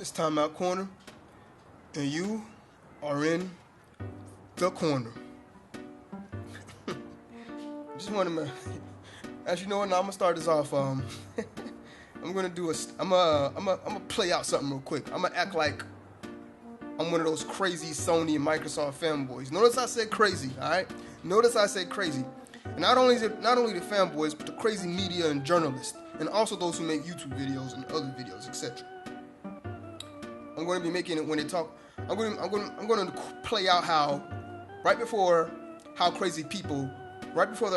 It's Time Out Corner, and you are in the corner. Just wanted to, as you know, now I'm gonna start this off. I'm gonna do I'm gonna play out something real quick. I'm gonna act like I'm one of those crazy Sony and Microsoft fanboys. Notice I said crazy, all right? Notice I said crazy. And not only the fanboys, but the crazy media and journalists, and also those who make YouTube videos and other videos, etc. I'm going to be making it when they talk. I'm going to play out how, right before they're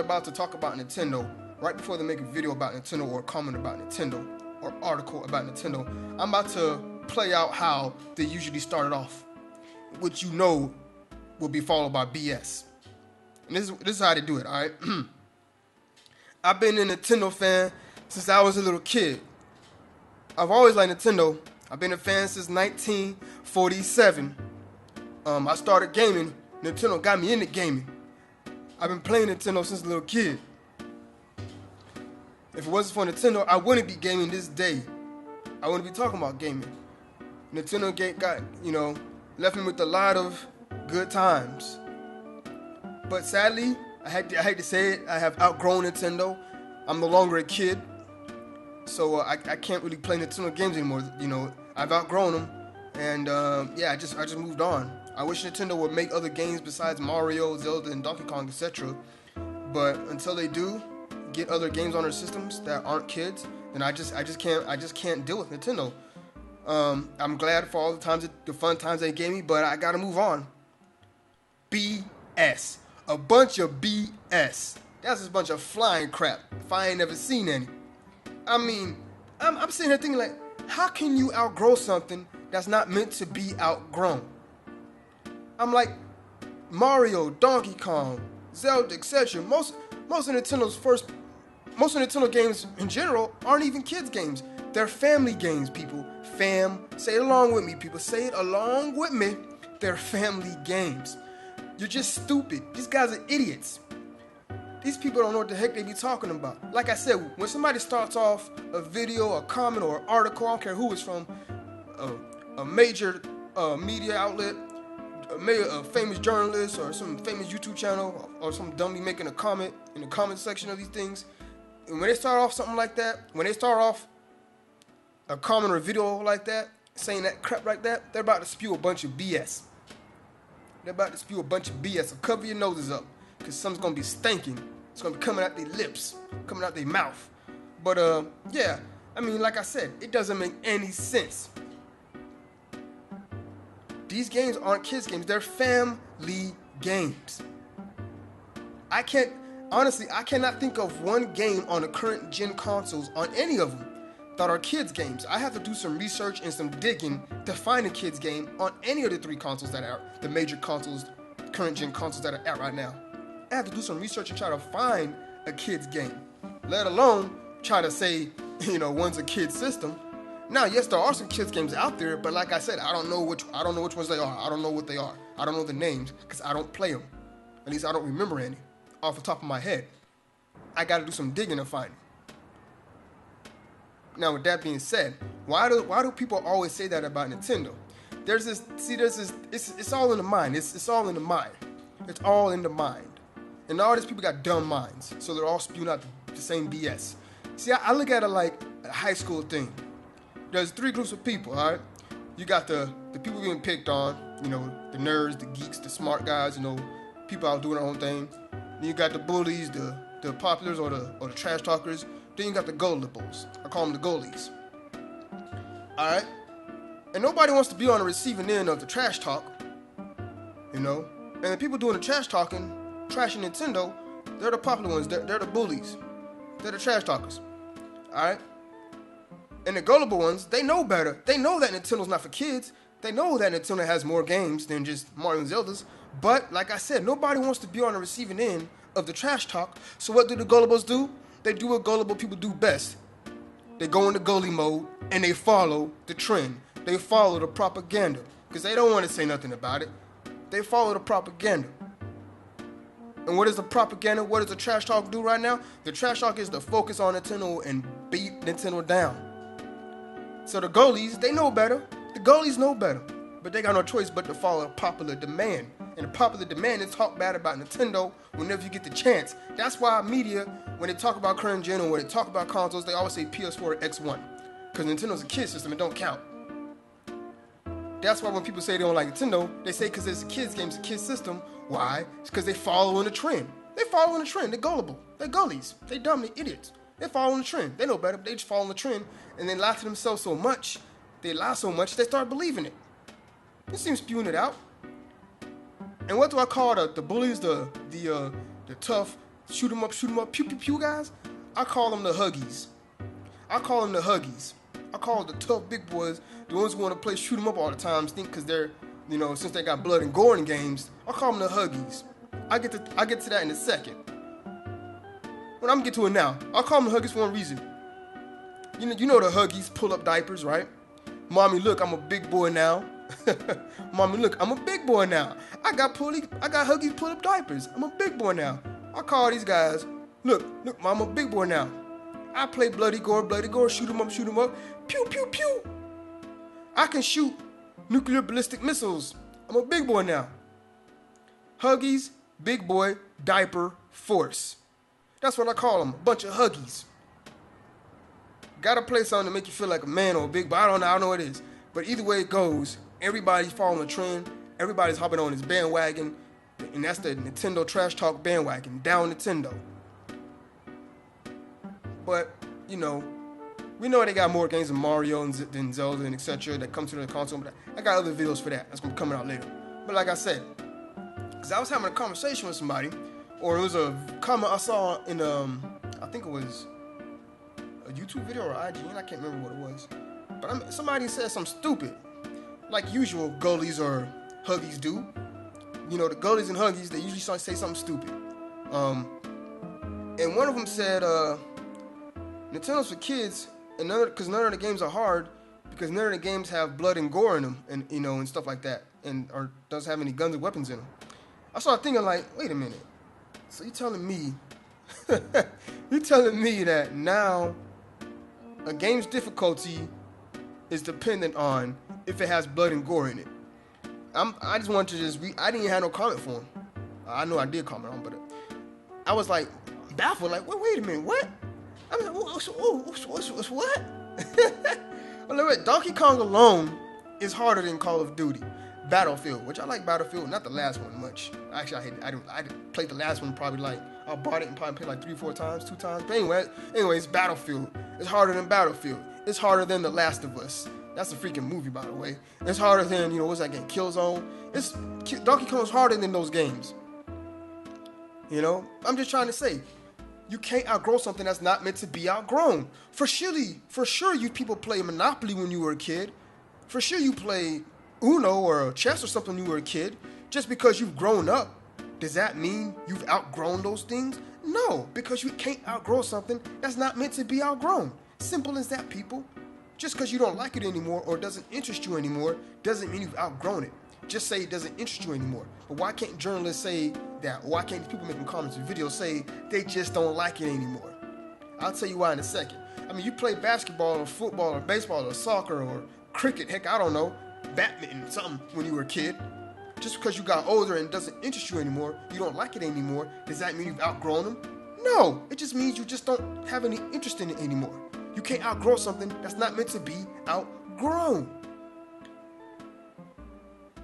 about to talk about Nintendo, right before they make a video about Nintendo or a comment about Nintendo or article about Nintendo, I'm about to play out how they usually started off, which you know will be followed by BS. And this is how they do it, all right? I've been a Nintendo fan since I was a little kid. I've always liked Nintendo. I've been a fan since 1947. I started gaming. Nintendo got me into gaming. I've been playing Nintendo since a little kid. If it wasn't for Nintendo, I wouldn't be gaming this day. I wouldn't be talking about gaming. Nintendo left me with a lot of good times. But sadly, I hate to say it, I have outgrown Nintendo. I'm no longer a kid. So I can't really play Nintendo games anymore. I've outgrown them, and I just moved on. I wish Nintendo would make other games besides Mario, Zelda, and Donkey Kong, etc. But until they do get other games on their systems that aren't kids, then I just can't deal with Nintendo. I'm glad for all the fun times they gave me, but I gotta move on. BS, a bunch of BS. That's just a bunch of flying crap. If I ain't never seen any. I mean, I'm sitting here thinking like, how can you outgrow something that's not meant to be outgrown? I'm like, Mario, Donkey Kong, Zelda, etc. Most of Nintendo games in general aren't even kids games. They're family games, people. Say it along with me, people. Say it along with me. They're family games. You're just stupid. These guys are idiots. These people don't know what the heck they be talking about. Like I said, when somebody starts off a video, a comment, or an article, I don't care who it's from, a major media outlet, a famous journalist, or some famous YouTube channel, or some dummy making a comment in the comment section of these things, and when they start off something like that, when they start off a comment or a video like that, saying that crap like that, they're about to spew a bunch of BS. They're about to spew a bunch of BS, so cover your noses up, because something's going to be stinking. It's going to be coming out their lips, coming out their mouth. But, like I said, it doesn't make any sense. These games aren't kids games. They're family games. I cannot think of one game on the current gen consoles, on any of them, that are kids games. I have to do some research and some digging to find a kids game on any of the three consoles that are the major consoles, current gen consoles that are out right now. I have to do some research and try to find a kid's game, let alone try to say, one's a kid's system. Now, yes, there are some kids games out there, but like I said, I don't know which ones they are. I don't know what they are. I don't know the names because I don't play them. At least I don't remember any off the top of my head. I got to do some digging to find them. Now, with that being said, why do people always say that about Nintendo? It's all in the mind. It's all in the mind. It's all in the mind. And all these people got dumb minds, so they're all spewing out the same BS. See, I look at it like a high school thing. There's three groups of people, all right? You got the people getting picked on, the nerds, the geeks, the smart guys, people out doing their own thing. Then you got the bullies, the populars, or the trash talkers. Then you got the gullibles. I call them the goalies. All right? And nobody wants to be on the receiving end of the trash talk, And the people doing the trash talking, trashing Nintendo, they're the popular ones. They're the bullies. They're the trash talkers. All right? And the gullible ones, they know better. They know that Nintendo's not for kids. They know that Nintendo has more games than just Mario and Zeldas. But, like I said, nobody wants to be on the receiving end of the trash talk. So what do the gullibles do? They do what gullible people do best. They go into goalie mode, and they follow the trend. They follow the propaganda. Because they don't want to say nothing about it. They follow the propaganda. And what is the propaganda? What does the trash talk do right now? The trash talk is to focus on Nintendo and beat Nintendo down. So the goalies, they know better. The goalies know better, but they got no choice but to follow popular demand. And the popular demand is talk bad about Nintendo whenever you get the chance. That's why media, when they talk about current gen or when they talk about consoles, they always say PS4 or X1. Because Nintendo's a kid system, it don't count. That's why when people say they don't like Nintendo, they say because it's a kid's game, it's a kid's system. Why? It's because they following the trend. They following the trend. They're gullible. They're gullies. They dumb. They idiots. They following the trend. They know better, but they just following the trend. And they lie to themselves so much, they lie so much, they start believing it. You see them spewing it out. And what do I call the bullies, the tough, shoot 'em up, pew, pew, pew guys? I call them the huggies. I call the tough big boys, the ones who want to play shoot 'em up all the time, think because they're, since they got blood and gore in games, I call them the huggies. I get to that in a second. But I'm gonna get to it now. I call them the huggies for one reason. You know the huggies pull up diapers, right? Mommy, look, I'm a big boy now. Mommy, look, I'm a big boy now. I got huggies pull up diapers. I'm a big boy now. I call these guys, look, Mom, I'm a big boy now. I play bloody gore, shoot 'em up, pew, pew, pew. I can shoot nuclear ballistic missiles. I'm a big boy now. Huggies, big boy, diaper, force. That's what I call them, a bunch of huggies. Gotta play something to make you feel like a man or a big boy. I don't know what it is. But either way it goes, everybody's following the trend. Everybody's hopping on this bandwagon. And that's the Nintendo trash talk bandwagon. Down Nintendo. But, we know they got more games than Mario than Zelda and etc. that come to the console. But I got other videos for that. That's going to be coming out later. But like I said, because I was having a conversation with somebody, or it was a comment I saw in, I think it was a YouTube video or IGN. I can't remember what it was. But somebody said something stupid. Like usual, goalies or huggies do. The goalies and huggies, they usually say something stupid. And one of them said, Nintendo's for kids, and because none of the games are hard, because none of the games have blood and gore in them, and and stuff like that, or doesn't have any guns and weapons in them. I started thinking like, wait a minute. So you're telling me that now a game's difficulty is dependent on if it has blood and gore in it. I just wanted to I didn't have no comment for him. I know I did comment on him, but I was like baffled, like, wait a minute, what? I mean, what? Well, Donkey Kong alone is harder than Call of Duty. Battlefield, which I like Battlefield, not the last one much. Actually, I played the last one probably I bought it and probably played like 3-4 times, 2 times. But anyways, Battlefield. It's harder than Battlefield. It's harder than The Last of Us. That's a freaking movie, by the way. It's harder than, what's that game? Killzone. Donkey Kong's harder than those games. I'm just trying to say, you can't outgrow something that's not meant to be outgrown. For sure, you people play Monopoly when you were a kid. For sure, you play Uno or chess or something when you were a kid. Just because you've grown up, does that mean you've outgrown those things? No, because you can't outgrow something that's not meant to be outgrown. Simple as that, people. Just because you don't like it anymore or it doesn't interest you anymore doesn't mean you've outgrown it. Just say it doesn't interest you anymore. But why can't journalists say that? Why can't people making comments and videos say they just don't like it anymore? I'll tell you why in a second. I mean, you play basketball or football or baseball or soccer or cricket, heck, I don't know, badminton, something when you were a kid. Just because you got older and it doesn't interest you anymore, you don't like it anymore, does that mean you've outgrown them? No, it just means you just don't have any interest in it anymore. You can't outgrow something that's not meant to be outgrown.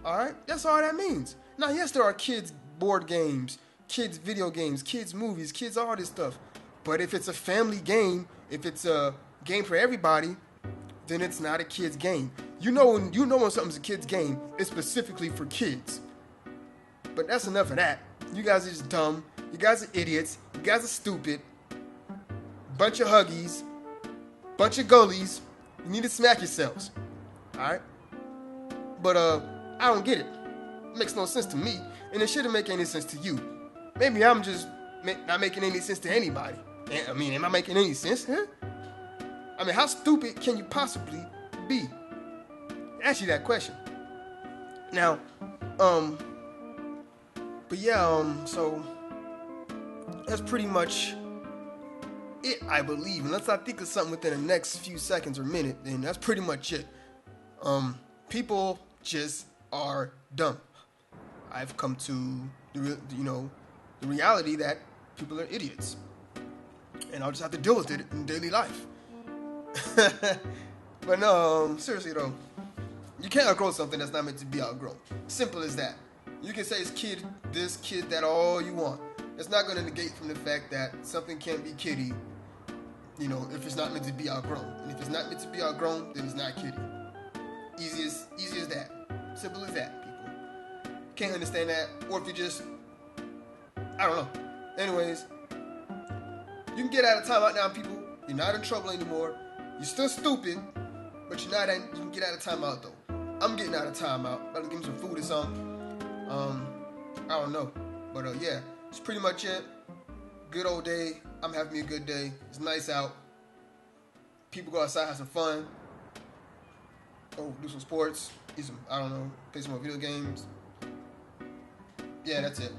Alright? That's all that means. Now, yes, there are kids' board games, kids' video games, kids' movies, kids' all this stuff. But if it's a family game, if it's a game for everybody, then it's not a kid's game. You know when something's a kid's game, it's specifically for kids. But that's enough of that. You guys are just dumb. You guys are idiots. You guys are stupid. Bunch of huggies. Bunch of goalies. You need to smack yourselves. Alright? But, I don't get it. It makes no sense to me. And it shouldn't make any sense to you. Maybe I'm just not making any sense to anybody. I mean, am I making any sense? Huh? I mean, how stupid can you possibly be? Ask you that question. Now, but yeah, so that's pretty much it, I believe. Unless I think of something within the next few seconds or minute, then that's pretty much it. People just are dumb. I've come to the reality that people are idiots, and I'll just have to deal with it in daily life. But no, seriously though, you can't outgrow something that's not meant to be outgrown. Simple as that. You can say it's kid this, kid that, all you want. It's not going to negate from the fact that something can't be kiddie, if it's not meant to be outgrown. And if it's not meant to be outgrown, then it's not kiddie. Easy as that. Simple as that, people. Can't understand that, or if you just, I don't know. Anyways, you can get out of timeout now, people. You're not in trouble anymore. You're still stupid, but you can get out of timeout though. I'm getting out of timeout. Better give me some food or something. I don't know, but yeah, it's pretty much it. Good old day. I'm having me a good day. It's nice out. People go outside, have some fun. Go do some sports. Eat some, I don't know, play some more video games. Yeah, that's it.